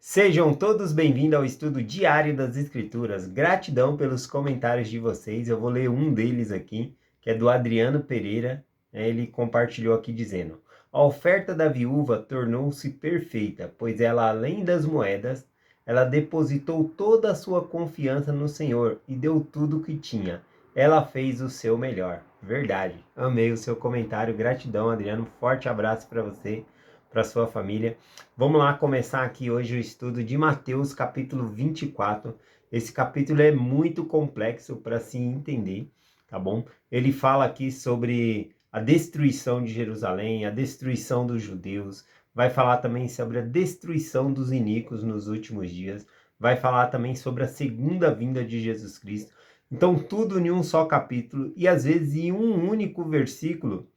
Sejam todos bem-vindos ao estudo diário das Escrituras. Gratidão pelos comentários de vocês. Eu vou ler um deles aqui, que é do Adriano Pereira. Ele compartilhou aqui dizendo: a oferta da viúva tornou-se perfeita, pois ela, além das moedas, ela depositou toda a sua confiança no Senhor e deu tudo o que tinha. Ela fez o seu melhor. Verdade. Amei o seu comentário. Gratidão, Adriano. Forte abraço para você, para sua família. Vamos lá começar aqui hoje o estudo de Mateus, capítulo 24. Esse capítulo é muito complexo para se entender, tá bom? Ele fala aqui sobre a destruição de Jerusalém, a destruição dos judeus, vai falar também sobre a destruição dos iníquos nos últimos dias, vai falar também sobre a segunda vinda de Jesus Cristo. Então, tudo em um só capítulo e às vezes em um único versículo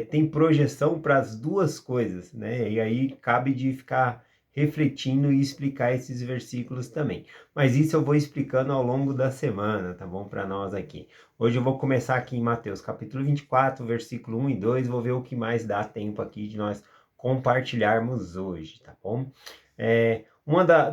tem projeção para as duas coisas, né? E aí cabe de ficar refletindo e explicar esses versículos também. Mas isso eu vou explicando ao longo da semana, tá bom? Para nós aqui. Hoje eu vou começar aqui em Mateus capítulo 24, versículo 1 e 2, vou ver o que mais dá tempo aqui de nós compartilharmos hoje, tá bom?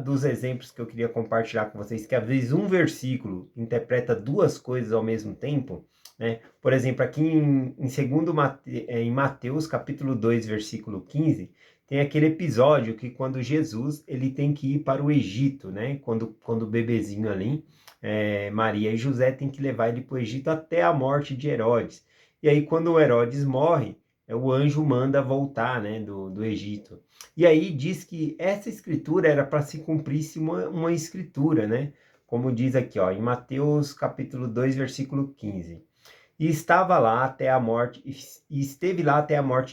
Dos exemplos que eu queria compartilhar com vocês, que às vezes um versículo interpreta duas coisas ao mesmo tempo, né? Por exemplo, aqui em Mateus, capítulo 2, versículo 15, tem aquele episódio que quando Jesus ele tem que ir para o Egito, né? Quando o bebezinho ali, Maria e José tem que levar ele para o Egito até a morte de Herodes. E aí quando o Herodes morre, o anjo manda voltar, né, do Egito. E aí diz que essa escritura era para se cumprisse uma escritura, né? Como diz aqui, ó, em Mateus capítulo 2, versículo 15. E esteve lá até a morte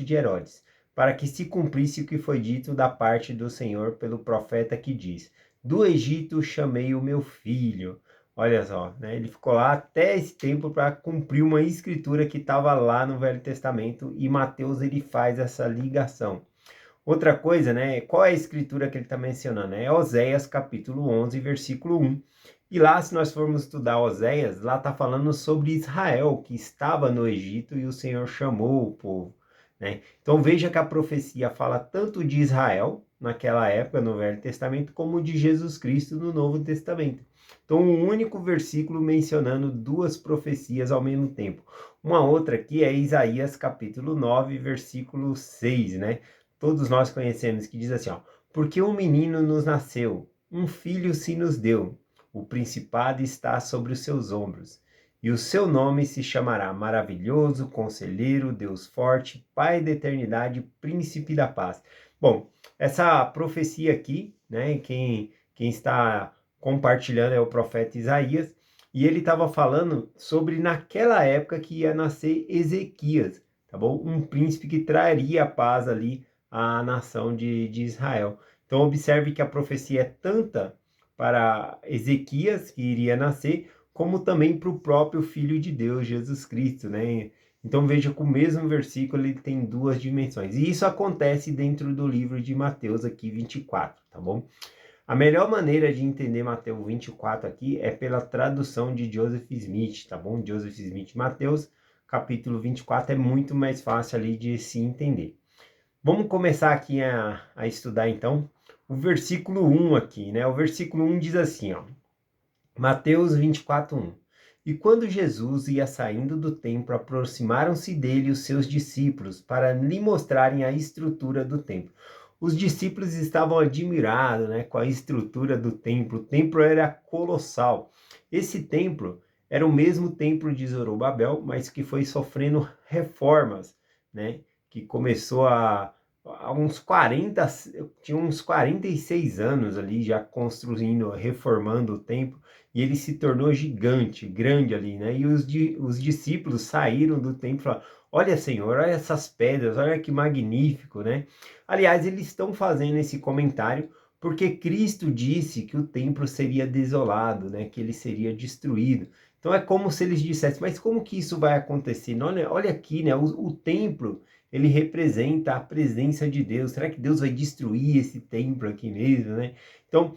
de Herodes, para que se cumprisse o que foi dito da parte do Senhor pelo profeta que diz: do Egito chamei o meu filho. Olha só, né? Ele ficou lá até esse tempo para cumprir uma escritura que estava lá no Velho Testamento, e Mateus ele faz essa ligação. Outra coisa, né? Qual é a escritura que ele está mencionando? É Oséias capítulo 11, versículo 1. E lá, se nós formos estudar Oséias, lá está falando sobre Israel, que estava no Egito e o Senhor chamou o povo, né? Então veja que a profecia fala tanto de Israel, naquela época, no Velho Testamento, como de Jesus Cristo no Novo Testamento. Então, um único versículo mencionando duas profecias ao mesmo tempo. Uma outra aqui é Isaías capítulo 9, versículo 6, né? Todos nós conhecemos, que diz assim, ó: porque um menino nos nasceu, um filho se nos deu, o principado está sobre os seus ombros, e o seu nome se chamará Maravilhoso, Conselheiro, Deus Forte, Pai da Eternidade, Príncipe da Paz. Bom, essa profecia aqui, né, quem está compartilhando é o profeta Isaías, e ele estava falando sobre naquela época que ia nascer Ezequias, tá bom? Um príncipe que traria a paz ali a nação de Israel. Então observe que a profecia é tanta para Ezequias, que iria nascer, como também para o próprio Filho de Deus, Jesus Cristo, né? Então veja que o mesmo versículo ele tem duas dimensões. E isso acontece dentro do livro de Mateus aqui 24, tá bom? A melhor maneira de entender Mateus 24 aqui é pela tradução de Joseph Smith, tá bom? Joseph Smith, Mateus, capítulo 24, é muito mais fácil ali de se entender. Vamos começar aqui a estudar, então, o versículo 1 aqui, né? O versículo 1 diz assim, ó, Mateus 24, 1. E quando Jesus ia saindo do templo, aproximaram-se dele os seus discípulos para lhe mostrarem a estrutura do templo. Os discípulos estavam admirados, né, com a estrutura do templo. O templo era colossal. Esse templo era o mesmo templo de Zorobabel, mas que foi sofrendo reformas, né? Que começou há uns 40, tinha uns 46 anos ali já construindo, reformando o templo, e ele se tornou gigante, grande ali, né? E os discípulos saíram do templo e falaram: olha, Senhor, olha essas pedras, olha que magnífico, né? Aliás, eles estão fazendo esse comentário porque Cristo disse que o templo seria desolado, né? Que ele seria destruído. Então é como se eles dissessem: mas como que isso vai acontecer? Olha aqui, né? O templo, ele representa a presença de Deus. Será que Deus vai destruir esse templo aqui mesmo, né? Então,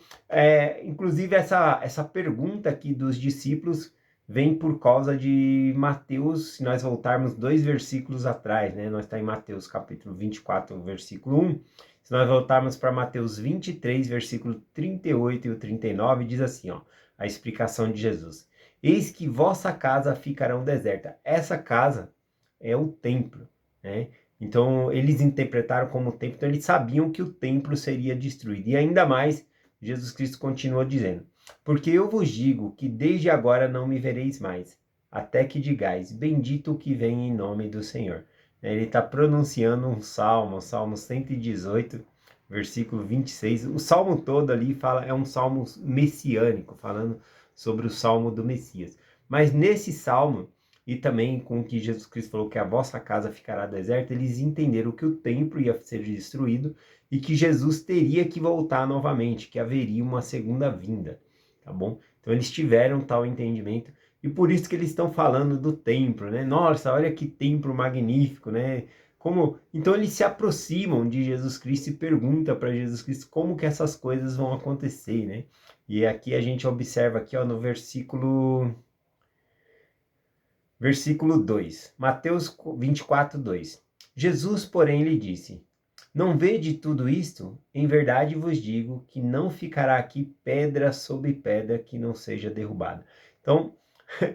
inclusive essa pergunta aqui dos discípulos vem por causa de Mateus, se nós voltarmos 2 versículos atrás, né? Nós está em Mateus capítulo 24, versículo 1, Se nós voltarmos para Mateus 23, versículo 38 e o 39, diz assim, ó, a explicação de Jesus. Eis que vossa casa ficará deserta. Essa casa é o templo, né? Então, eles interpretaram como templo, então eles sabiam que o templo seria destruído. E ainda mais, Jesus Cristo continua dizendo, porque eu vos digo que desde agora não me vereis mais, até que digais, bendito o que vem em nome do Senhor. Ele está pronunciando um salmo, Salmo 118, versículo 26. O salmo todo ali é um salmo messiânico, falando sobre o salmo do Messias. Mas nesse salmo, e também com o que Jesus Cristo falou que a vossa casa ficará deserta, eles entenderam que o templo ia ser destruído e que Jesus teria que voltar novamente, que haveria uma segunda vinda, tá bom? Então eles tiveram tal entendimento e por isso que eles estão falando do templo, né? Nossa, olha que templo magnífico, né? Então eles se aproximam de Jesus Cristo e perguntam para Jesus Cristo como que essas coisas vão acontecer, né? E aqui a gente observa aqui, ó, no versículo 2, Mateus 24, 2. Jesus, porém, lhe disse, não vede tudo isto? Em verdade vos digo que não ficará aqui pedra sobre pedra que não seja derrubada. Então,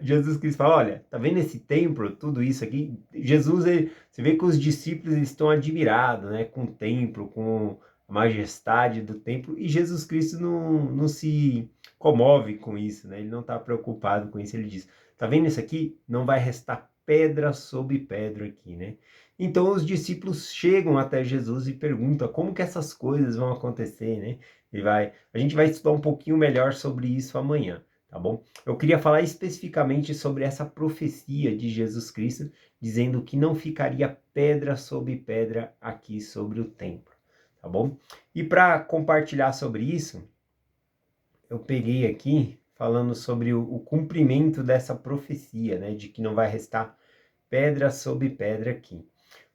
Jesus Cristo fala, olha, tá vendo esse templo, tudo isso aqui? Jesus, você vê que os discípulos estão admirados, né, com o templo, com a majestade do templo, e Jesus Cristo não se comove com isso, né? Ele não está preocupado com isso, ele diz, tá vendo isso aqui? Não vai restar pedra sobre pedra aqui, né? Então os discípulos chegam até Jesus e perguntam como que essas coisas vão acontecer, né? A gente vai estudar um pouquinho melhor sobre isso amanhã, tá bom? Eu queria falar especificamente sobre essa profecia de Jesus Cristo, dizendo que não ficaria pedra sobre pedra aqui sobre o templo, tá bom? E para compartilhar sobre isso, eu peguei aqui falando sobre o cumprimento dessa profecia, né, de que não vai restar pedra sobre pedra aqui.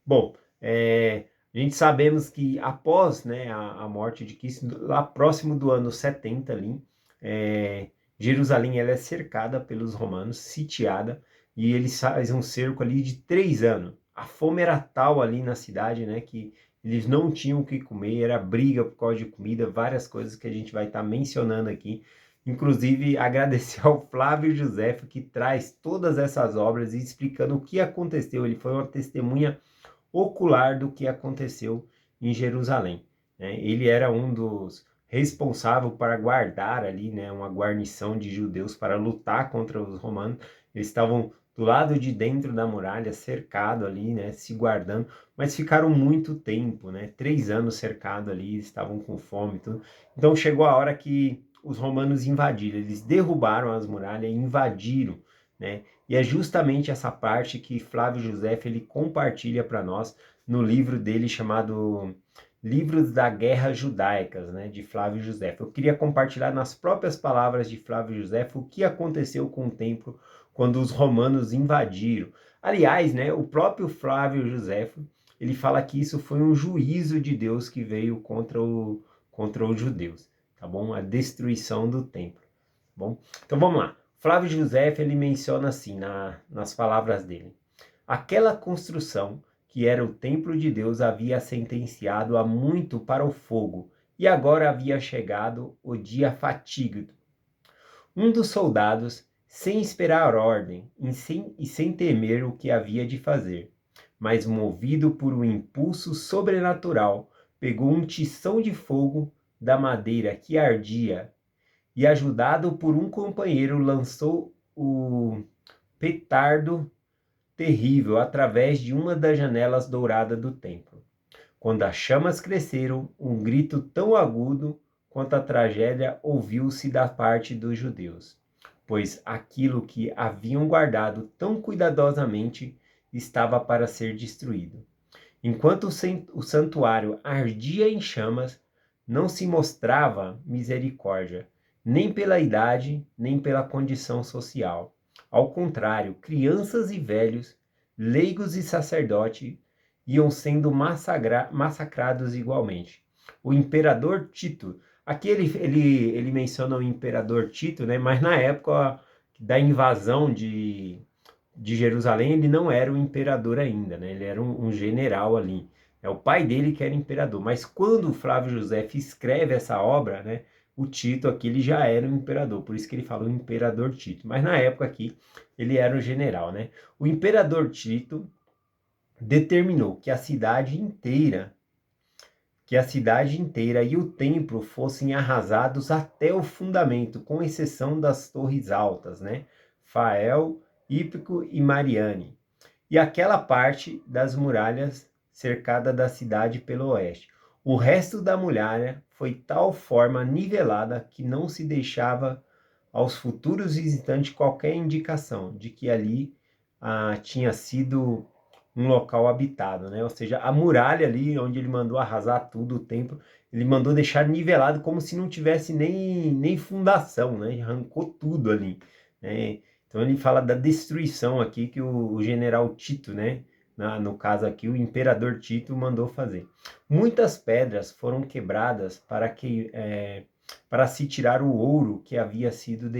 Bom, a gente sabemos que após, né, a morte de Cristo, lá próximo do ano 70 ali, Jerusalém ela é cercada pelos romanos, sitiada, e eles fazem um cerco ali de 3 anos. A fome era tal ali na cidade, né, que eles não tinham o que comer, era briga por causa de comida, várias coisas que a gente vai estar mencionando aqui. Inclusive, agradecer ao Flávio José, que traz todas essas obras e explicando o que aconteceu. Ele foi uma testemunha ocular do que aconteceu em Jerusalém, né? Ele era um dos responsáveis para guardar ali, né, uma guarnição de judeus para lutar contra os romanos. Eles estavam do lado de dentro da muralha, cercado ali, né, se guardando, mas ficaram muito tempo, né, 3 anos cercado ali, estavam com fome e tudo. Então chegou a hora que os romanos invadiram, eles derrubaram as muralhas e invadiram, né? E é justamente essa parte que Flávio José ele compartilha para nós no livro dele chamado Livros da Guerra Judaicas, né, de Flávio José. Eu queria compartilhar nas próprias palavras de Flávio José o que aconteceu com o templo quando os romanos invadiram. Aliás, né, o próprio Flávio José ele fala que isso foi um juízo de Deus que veio contra os judeus, tá bom? A destruição do templo, tá bom? Então vamos lá. Flávio José ele menciona assim nas palavras dele. Aquela construção que era o templo de Deus havia sentenciado há muito para o fogo e agora havia chegado o dia fatídico. Um dos soldados, sem esperar ordem e sem temer o que havia de fazer, mas movido por um impulso sobrenatural, pegou um tição de fogo da madeira que ardia e, ajudado por um companheiro, lançou o petardo terrível através de uma das janelas douradas do templo. Quando as chamas cresceram, um grito tão agudo quanto a tragédia ouviu-se da parte dos judeus, pois aquilo que haviam guardado tão cuidadosamente estava para ser destruído. Enquanto o santuário ardia em chamas, não se mostrava misericórdia, nem pela idade, nem pela condição social. Ao contrário, crianças e velhos, leigos e sacerdotes, iam sendo massacrados igualmente. O imperador Tito, aqui ele menciona o imperador Tito, né? Mas na época da invasão de Jerusalém, ele não era o imperador ainda, né? Ele era um general ali. É o pai dele que era imperador. Mas quando o Flávio José escreve essa obra, né, o Tito aqui ele já era um imperador, por isso que ele fala o imperador Tito. Mas na época aqui ele era um general, né? O imperador Tito determinou que a cidade inteira e o templo fossem arrasados até o fundamento, com exceção das torres altas, né? Fael, Ípico e Mariane, e aquela parte das muralhas cercada da cidade pelo oeste. O resto da muralha foi tal forma nivelada que não se deixava aos futuros visitantes qualquer indicação de que ali tinha sido um local habitado, né? Ou seja, a muralha ali, onde ele mandou arrasar tudo, o templo, ele mandou deixar nivelado como se não tivesse nem fundação, né? Arrancou tudo ali, né? Então ele fala da destruição aqui que o general Tito, né? No caso aqui, o imperador Tito mandou fazer. Muitas pedras foram quebradas para se tirar o ouro que havia sido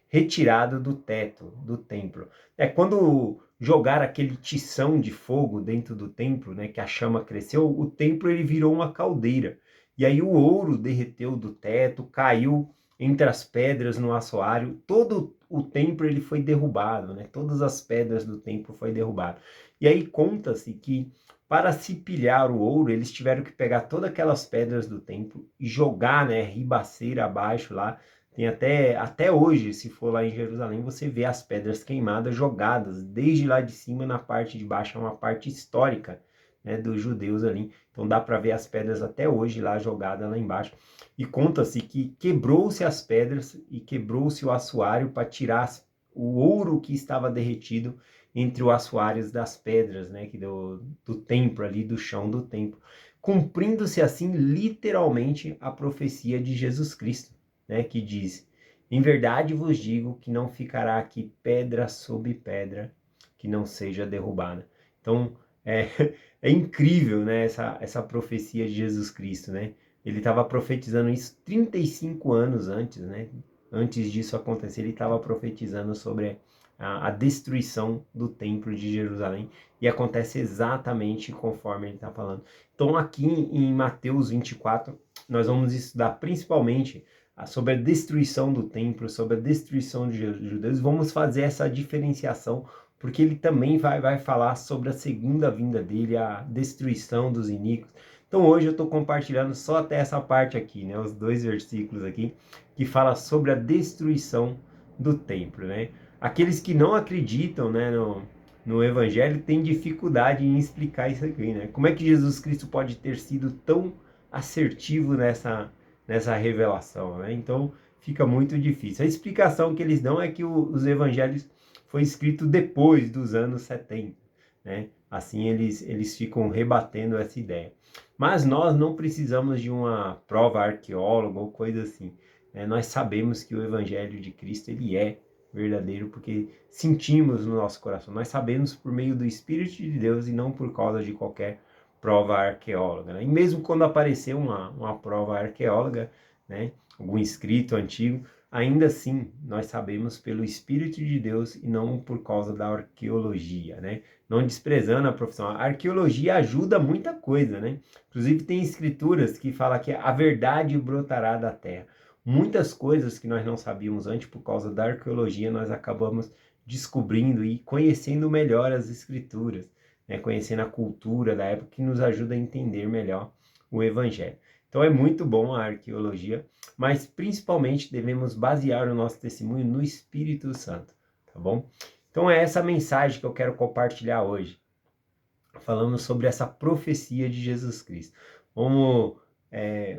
retirado do teto do templo. Quando jogaram aquele tição de fogo dentro do templo, né, que a chama cresceu, o templo ele virou uma caldeira. E aí o ouro derreteu do teto, caiu entre as pedras no assoalho, todo o templo ele foi derrubado, né? Todas as pedras do templo foi derrubado. E aí conta-se que para se pilhar o ouro, eles tiveram que pegar todas aquelas pedras do templo e jogar, né, ribaceira abaixo lá. Tem até hoje, se for lá em Jerusalém, você vê as pedras queimadas jogadas desde lá de cima na parte de baixo, é uma parte histórica, né, dos judeus ali. Então dá para ver as pedras até hoje lá jogadas lá embaixo. E conta-se que quebrou-se as pedras e quebrou-se o assoalho para tirar o ouro que estava derretido entre os assoalhos das pedras, né, do templo ali, do chão do templo, cumprindo-se assim literalmente a profecia de Jesus Cristo, né, que diz: em verdade vos digo que não ficará aqui pedra sobre pedra que não seja derrubada. Então é, é incrível, né, essa profecia de Jesus Cristo, né? Ele estava profetizando isso 35 anos antes, né? Antes disso acontecer, ele estava profetizando sobre a destruição do templo de Jerusalém, e acontece exatamente conforme ele está falando. Então aqui em Mateus 24, nós vamos estudar principalmente sobre a destruição do templo, sobre a destruição de judeus. Vamos fazer essa diferenciação, porque ele também vai falar sobre a segunda vinda dele, a destruição dos iníquos. Então hoje eu estou compartilhando só até essa parte aqui, né, os 2 versículos aqui, que fala sobre a destruição do templo, né? Aqueles que não acreditam, né, no Evangelho têm dificuldade em explicar isso aqui, né? Como é que Jesus Cristo pode ter sido tão assertivo nessa revelação, né? Então fica muito difícil. A explicação que eles dão é que os evangelhos foi escrito depois dos anos 70, né? Assim eles ficam rebatendo essa ideia. Mas nós não precisamos de uma prova arqueóloga ou coisa assim, né? Nós sabemos que o evangelho de Cristo ele é verdadeiro porque sentimos no nosso coração. Nós sabemos por meio do Espírito de Deus e não por causa de qualquer prova arqueóloga, né? E mesmo quando aparecer uma prova arqueóloga, né, algum escrito antigo, ainda assim nós sabemos pelo Espírito de Deus e não por causa da arqueologia, né? Não desprezando a profissão. A arqueologia ajuda muita coisa, né? Inclusive tem escrituras que falam que a verdade brotará da terra. Muitas coisas que nós não sabíamos antes por causa da arqueologia, nós acabamos descobrindo e conhecendo melhor as escrituras, né? Conhecendo a cultura da época, que nos ajuda a entender melhor o evangelho. Então é muito bom a arqueologia, mas principalmente devemos basear o nosso testemunho no Espírito Santo, tá bom? Então é essa mensagem que eu quero compartilhar hoje. Falamos sobre essa profecia de Jesus Cristo. Vamos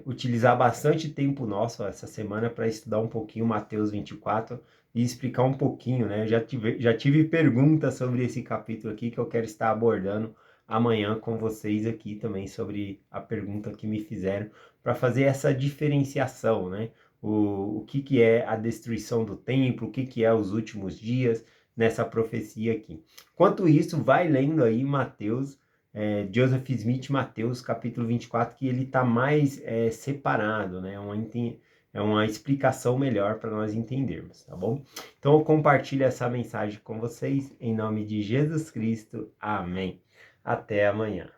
utilizar bastante tempo nosso essa semana para estudar um pouquinho Mateus 24 e explicar um pouquinho, né? Já tive perguntas sobre esse capítulo aqui que eu quero estar abordando amanhã com vocês aqui também sobre a pergunta que me fizeram para fazer essa diferenciação, né? O que é a destruição do templo, o que é os últimos dias nessa profecia aqui. Enquanto isso, vai lendo aí Mateus, Joseph Smith, Mateus, capítulo 24, que ele está mais separado, né? É uma explicação melhor para nós entendermos, tá bom? Então, eu compartilho essa mensagem com vocês, em nome de Jesus Cristo. Amém. Até amanhã.